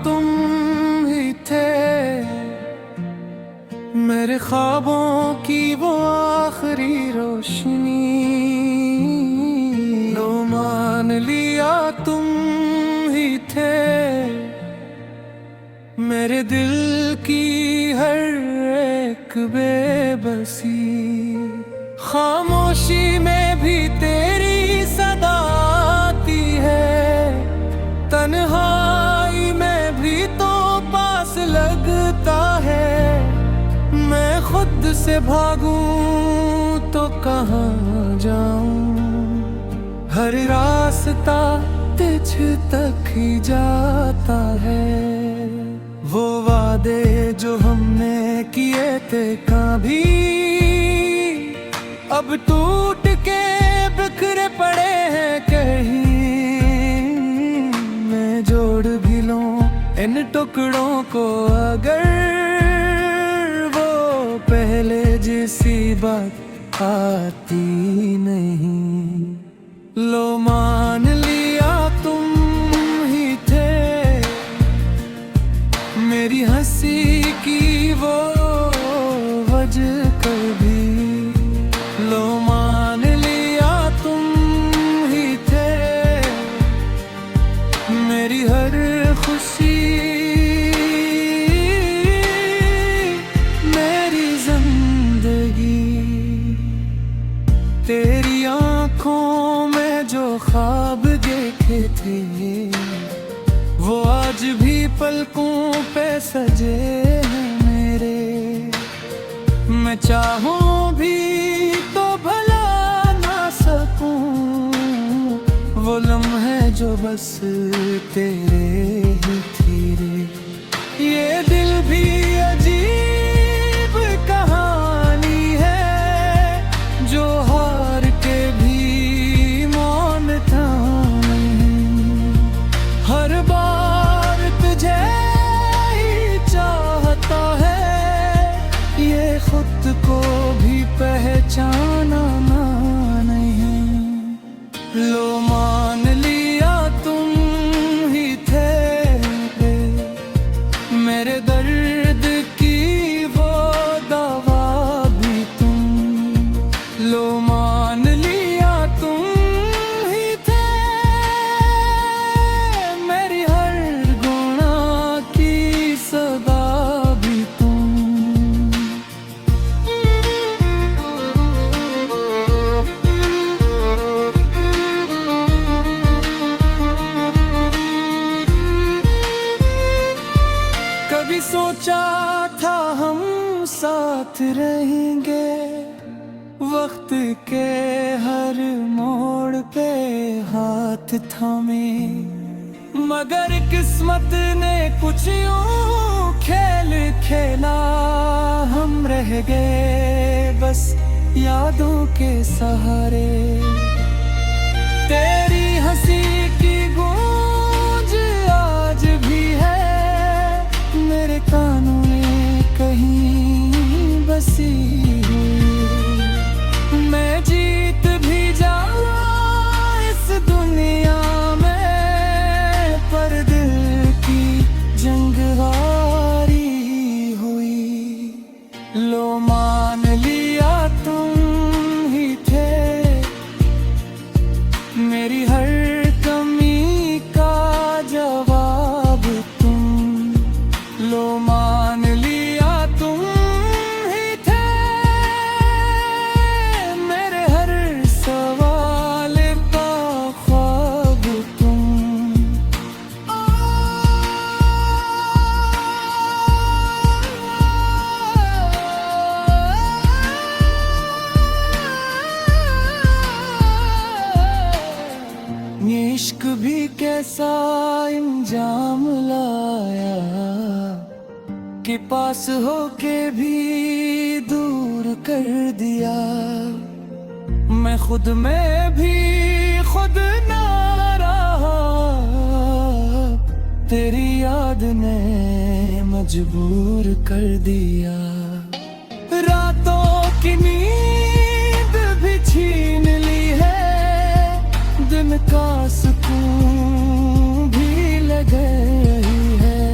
तुम ही थे, मेरे ख्वाबों की वो आखिरी रोशनी। लो मान लिया तुम ही थे, मेरे दिल की हर एक बेबसी। खामोशी में भी तेरी सदा आती है, तन्हाई में भी तो पास लगता है। मैं खुद से भागूं तो कहाँ जाऊं, हर रास्ता तुझ तक ही जाता है। वो वादे जो हमने किए थे कभी अब टूट के बिखरे पड़े हैं कहीं। मैं जोड़ भी लूं इन टुकड़ों को अगर वो पहले जैसी बात आती नहीं। लो मान लिया तुम ही थे, मेरी हंसी की वो वजह कभी। लो मान लिया तुम ही थे, मेरी हर खुशी, मेरी जिंदगी। तेरी आंखों में जो ख्वाब देखे थे वो आज भी पलकों पे सजे हैं मेरे। मैं चाहूं भी तो भला ना सकूं वो लम्हे जो बस तेरे ही थे रे। ये दिल भी अजीब कहानी है जो हार के भी मौन था नहीं। हर बार तुझे ही चाहता है, ये खुद को भी पहचाना ना नहीं। लो मान लिया तुम ही थे, मेरे दर्द की वो दवा भी तुम। लो मान लिया तुम ही थे, मेरी हर गुनाह की सदा भी तुम। कभी सोचा था हम साथ रहेंगे, वक्त के हर मोड़ पे हाथ थामे। मगर किस्मत ने कुछ यूं खेल खेला, हम रह गए बस यादों के सहारे। तेरी हंसी की गूंज आज भी है मेरे कानों में कहीं बसी हुई। मैं जीत भी जाऊं इस दुनिया में, पर दिल की जंग हारी हुई। लो मान लिया तुम ही थे, मेरी हर कमी का जवाब तुम। लो मान लिया तुम ही थे, मेरे हर सवाल का ख्वाब तुम। ये इश्क भी कैसा इंजाम लाया कि पास होके भी दूर कर दिया। मैं खुद में भी खुद ना रहा, तेरी याद ने मजबूर कर दिया। रातों की नींद भी छीन ली है, दिन का सुकून भी लग रही है।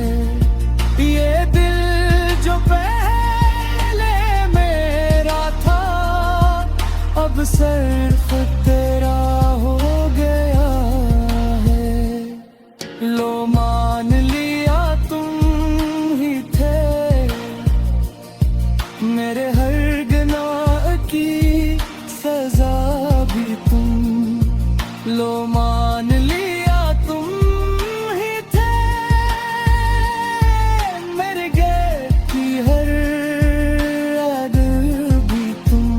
सिर्फ तेरा हो गया है। लो मान लिया तुम ही थे मेरे हर गुनाह की सजा भी तुम। लो मान लिया तुम ही थे मेरे गैर की हर याद भी तुम।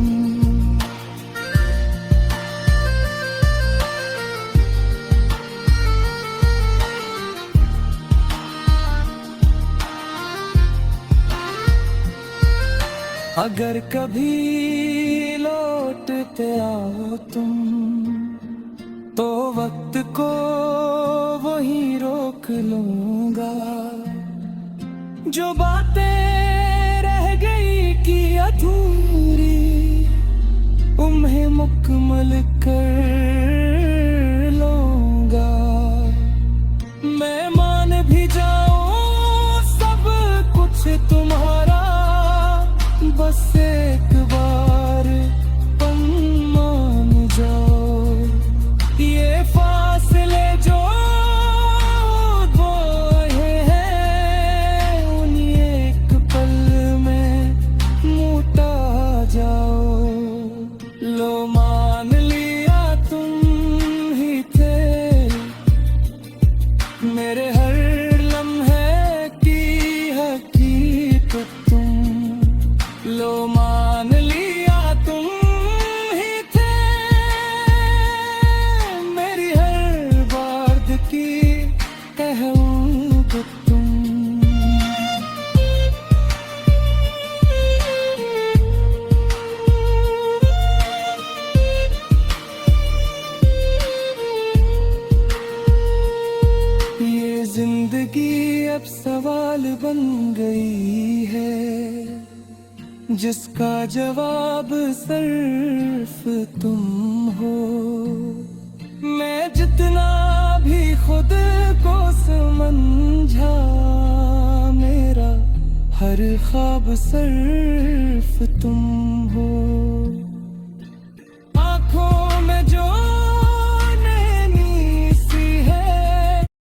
अगर कभी लौटते आओ तुम तो वक्त को वहीं रोक लूंगा। जो बातें रह गई कि अधूरी उन्हें मुकम्मल कर लूंगा। मैं मान भी जाऊं सब कुछ तुम्हारा, बस एक बार तुम मान जाओ। ये फासले जो बोए हैं उन एक पल में मुटा जाओ। लो मान लिया तुम ही थे मेरे हर लम्हे की हकीकत तुम। लो मान लिया तुम ही थे मेरी हर बात की कहूँ तुम। ये जिंदगी अब सवाल बन गई है जिसका जवाब सिर्फ तुम हो। मैं जितना भी खुद को समझा मेरा हर ख्वाब सिर्फ तुम हो।